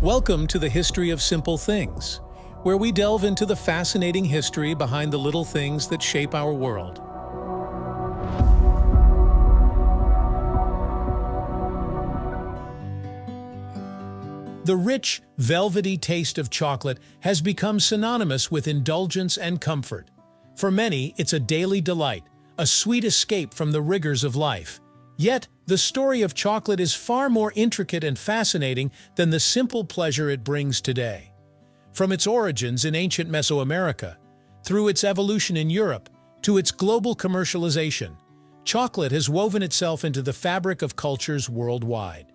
Welcome to the History of Simple Things, where we delve into the fascinating history behind the little things that shape our world. The rich, velvety taste of chocolate has become synonymous with indulgence and comfort. For many, it's a daily delight, a sweet escape from the rigors of life. Yet, the story of chocolate is far more intricate and fascinating than the simple pleasure it brings today. From its origins in ancient Mesoamerica, through its evolution in Europe, to its global commercialization, chocolate has woven itself into the fabric of cultures worldwide.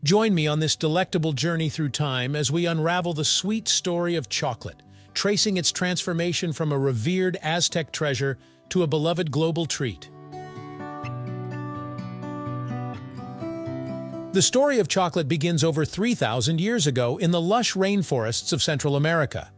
Join me on this delectable journey through time as we unravel the sweet story of chocolate, tracing its transformation from a revered Aztec treasure to a beloved global treat. The story of chocolate begins over 3,000 years ago in the lush rainforests of Central America.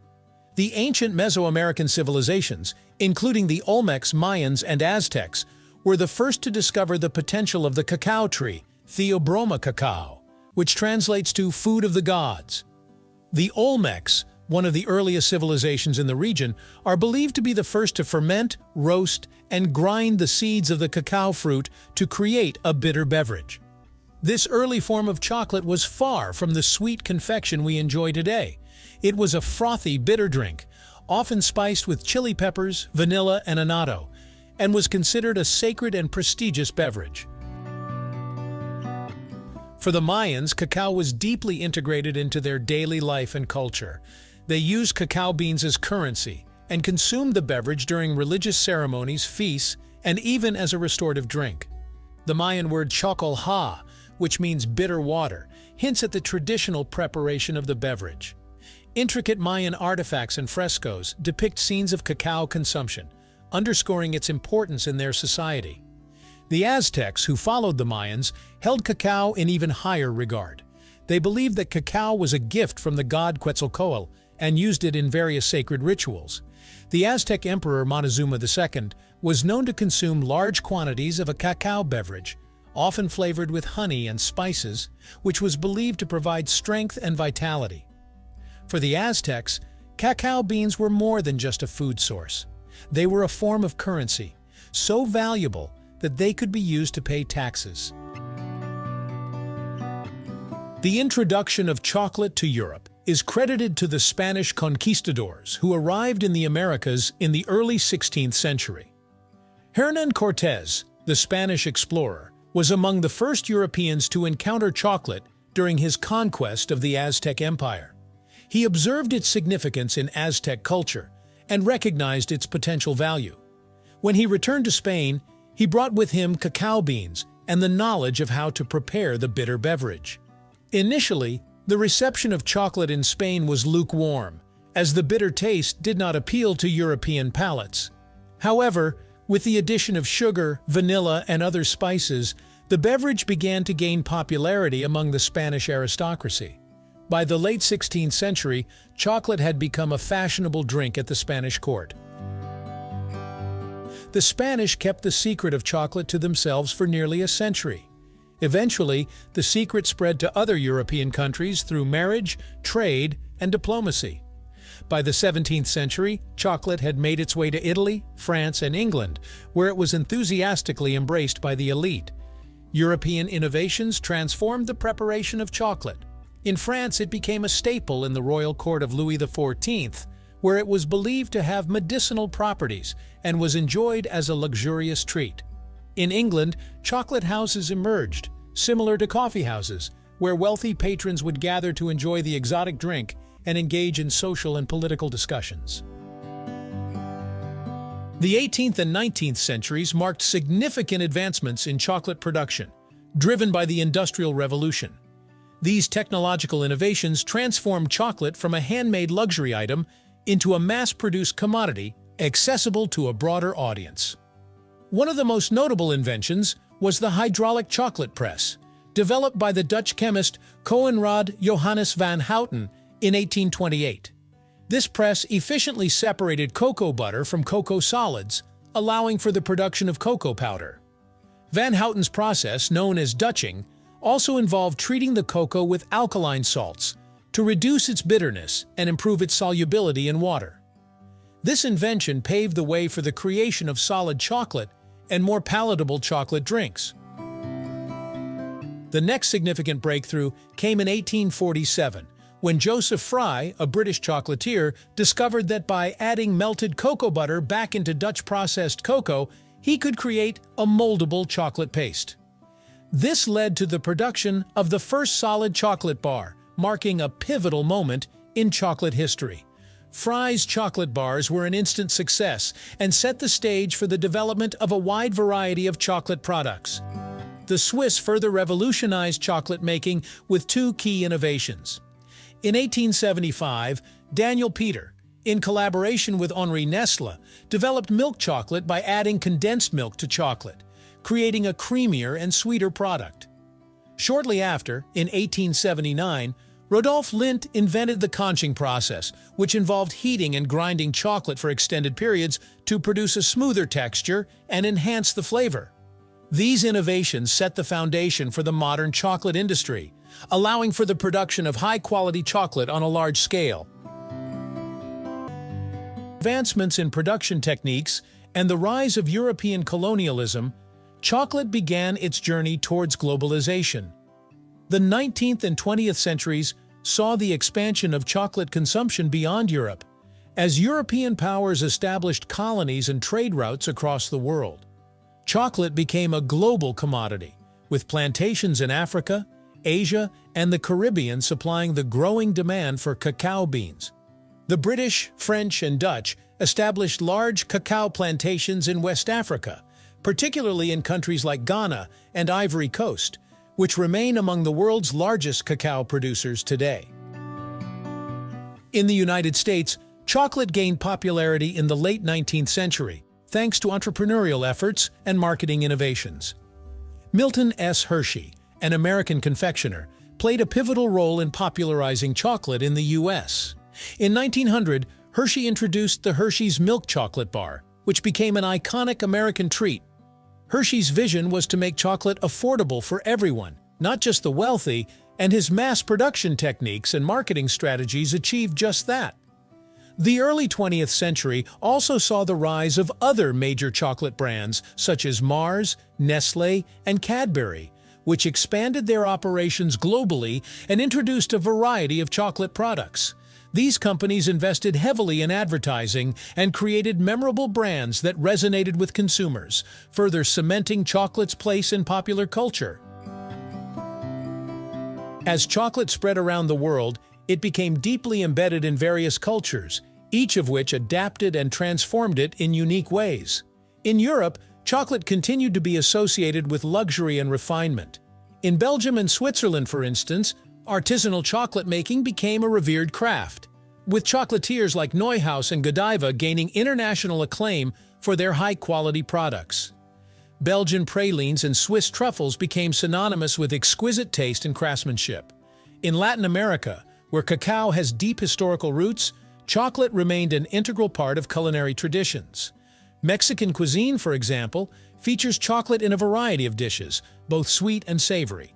The ancient Mesoamerican civilizations, including the Olmecs, Mayans, and Aztecs, were the first to discover the potential of the cacao tree, Theobroma cacao, which translates to food of the gods. The Olmecs, one of the earliest civilizations in the region, are believed to be the first to ferment, roast, and grind the seeds of the cacao fruit to create a bitter beverage. This early form of chocolate was far from the sweet confection we enjoy today. It was a frothy, bitter drink, often spiced with chili peppers, vanilla, and annatto, and was considered a sacred and prestigious beverage. For the Mayans, cacao was deeply integrated into their daily life and culture. They used cacao beans as currency and consumed the beverage during religious ceremonies, feasts, and even as a restorative drink. The Mayan word chocolha, which means bitter water, hints at the traditional preparation of the beverage. Intricate Mayan artifacts and frescoes depict scenes of cacao consumption, underscoring its importance in their society. The Aztecs, who followed the Mayans, held cacao in even higher regard. They believed that cacao was a gift from the god Quetzalcoatl and used it in various sacred rituals. The Aztec emperor Montezuma II was known to consume large quantities of a cacao beverage, often flavored with honey and spices, which was believed to provide strength and vitality. For the Aztecs, cacao beans were more than just a food source. They were a form of currency, so valuable that they could be used to pay taxes. The introduction of chocolate to Europe is credited to the Spanish conquistadors who arrived in the Americas in the early 16th century. Hernán Cortés, the Spanish explorer, was among the first Europeans to encounter chocolate during his conquest of the Aztec Empire. He observed its significance in Aztec culture and recognized its potential value. When he returned to Spain, he brought with him cacao beans and the knowledge of how to prepare the bitter beverage. Initially, the reception of chocolate in Spain was lukewarm, as the bitter taste did not appeal to European palates. However, with the addition of sugar, vanilla, and other spices, the beverage began to gain popularity among the Spanish aristocracy. By the late 16th century, chocolate had become a fashionable drink at the Spanish court. The Spanish kept the secret of chocolate to themselves for nearly a century. Eventually, the secret spread to other European countries through marriage, trade, and diplomacy. By the 17th century, chocolate had made its way to Italy, France, and England, where it was enthusiastically embraced by the elite. European innovations transformed the preparation of chocolate. In France, it became a staple in the royal court of Louis XIV, where it was believed to have medicinal properties and was enjoyed as a luxurious treat. In England, chocolate houses emerged, similar to coffee houses, where wealthy patrons would gather to enjoy the exotic drink and engage in social and political discussions. The 18th and 19th centuries marked significant advancements in chocolate production, driven by the Industrial Revolution. These technological innovations transformed chocolate from a handmade luxury item into a mass-produced commodity accessible to a broader audience. One of the most notable inventions was the hydraulic chocolate press, developed by the Dutch chemist Coenraad Johannes van Houten in 1828. This press efficiently separated cocoa butter from cocoa solids, allowing for the production of cocoa powder. Van Houten's process, known as Dutching, also involved treating the cocoa with alkaline salts, to reduce its bitterness and improve its solubility in water. This invention paved the way for the creation of solid chocolate and more palatable chocolate drinks. The next significant breakthrough came in 1847, when Joseph Fry, a British chocolatier, discovered that by adding melted cocoa butter back into Dutch processed cocoa, he could create a moldable chocolate paste. This led to the production of the first solid chocolate bar, marking a pivotal moment in chocolate history. Fry's chocolate bars were an instant success and set the stage for the development of a wide variety of chocolate products. The Swiss further revolutionized chocolate making with two key innovations. In 1875, Daniel Peter, in collaboration with Henri Nestle, developed milk chocolate by adding condensed milk to chocolate, creating a creamier and sweeter product. Shortly after, in 1879, Rodolphe Lindt invented the conching process, which involved heating and grinding chocolate for extended periods to produce a smoother texture and enhance the flavor. These innovations set the foundation for the modern chocolate industry, allowing for the production of high-quality chocolate on a large scale. Advancements in production techniques and the rise of European colonialism, chocolate began its journey towards globalization. The 19th and 20th centuries saw the expansion of chocolate consumption beyond Europe, as European powers established colonies and trade routes across the world. Chocolate became a global commodity, with plantations in Africa, Asia, and the Caribbean supplying the growing demand for cacao beans. The British, French, and Dutch established large cacao plantations in West Africa, particularly in countries like Ghana and Ivory Coast, which remain among the world's largest cacao producers today. In the United States, chocolate gained popularity in the late 19th century, thanks to entrepreneurial efforts and marketing innovations. Milton S. Hershey, an American confectioner, played a pivotal role in popularizing chocolate in the U.S. In 1900, Hershey introduced the Hershey's Milk Chocolate Bar, which became an iconic American treat. Hershey's vision was to make chocolate affordable for everyone, not just the wealthy, and his mass production techniques and marketing strategies achieved just that. The early 20th century also saw the rise of other major chocolate brands such as Mars, Nestle, and Cadbury, which expanded their operations globally and introduced a variety of chocolate products. These companies invested heavily in advertising and created memorable brands that resonated with consumers, further cementing chocolate's place in popular culture. As chocolate spread around the world, it became deeply embedded in various cultures, each of which adapted and transformed it in unique ways. In Europe, chocolate continued to be associated with luxury and refinement. In Belgium and Switzerland, for instance, artisanal chocolate making became a revered craft, with chocolatiers like Neuhaus and Godiva gaining international acclaim for their high-quality products. Belgian pralines and Swiss truffles became synonymous with exquisite taste and craftsmanship. In Latin America, where cacao has deep historical roots, chocolate remained an integral part of culinary traditions. Mexican cuisine, for example, features chocolate in a variety of dishes, both sweet and savory.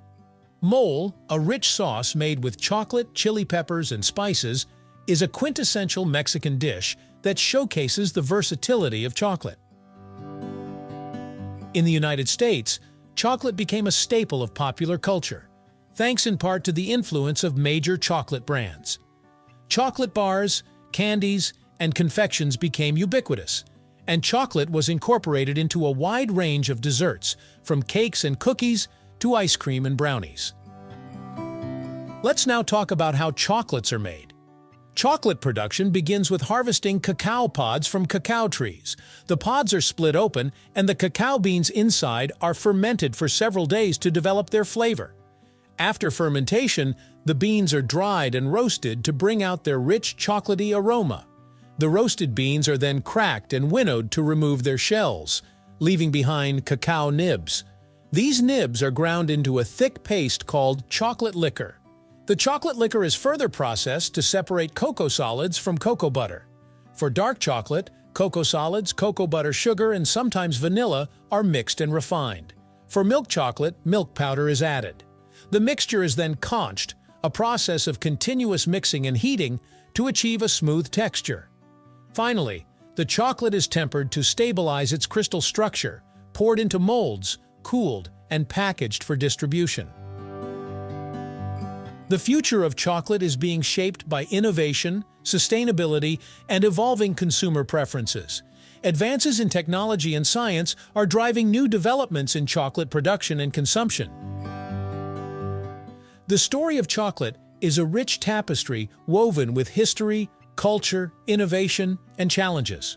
Mole, a rich sauce made with chocolate, chili peppers, and spices, is a quintessential Mexican dish that showcases the versatility of chocolate. In the United States, chocolate became a staple of popular culture, thanks in part to the influence of major chocolate brands. Chocolate bars, candies, and confections became ubiquitous, and chocolate was incorporated into a wide range of desserts, from cakes and cookies to ice cream and brownies. Let's now talk about how chocolates are made. Chocolate production begins with harvesting cacao pods from cacao trees. The pods are split open, and the cacao beans inside are fermented for several days to develop their flavor. After fermentation, the beans are dried and roasted to bring out their rich chocolatey aroma. The roasted beans are then cracked and winnowed to remove their shells, leaving behind cacao nibs. These nibs are ground into a thick paste called chocolate liquor. The chocolate liquor is further processed to separate cocoa solids from cocoa butter. For dark chocolate, cocoa solids, cocoa butter, sugar, and sometimes vanilla are mixed and refined. For milk chocolate, milk powder is added. The mixture is then conched, a process of continuous mixing and heating to achieve a smooth texture. Finally, the chocolate is tempered to stabilize its crystal structure, poured into molds, cooled, and packaged for distribution. The future of chocolate is being shaped by innovation, sustainability, and evolving consumer preferences. Advances in technology and science are driving new developments in chocolate production and consumption. The story of chocolate is a rich tapestry woven with history, culture, innovation, and challenges.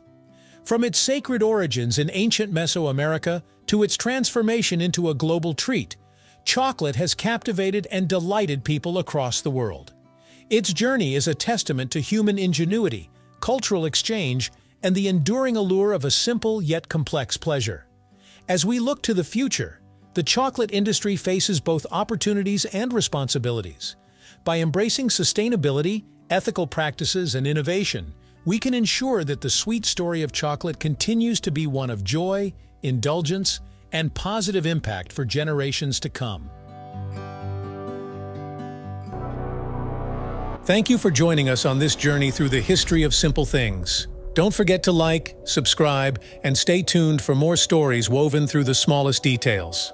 From its sacred origins in ancient Mesoamerica to its transformation into a global treat, chocolate has captivated and delighted people across the world. Its journey is a testament to human ingenuity, cultural exchange, and the enduring allure of a simple yet complex pleasure. As we look to the future, the chocolate industry faces both opportunities and responsibilities. By embracing sustainability, ethical practices, and innovation, we can ensure that the sweet story of chocolate continues to be one of joy, indulgence, and positive impact for generations to come. Thank you for joining us on this journey through the history of simple things. Don't forget to like, subscribe, and stay tuned for more stories woven through the smallest details.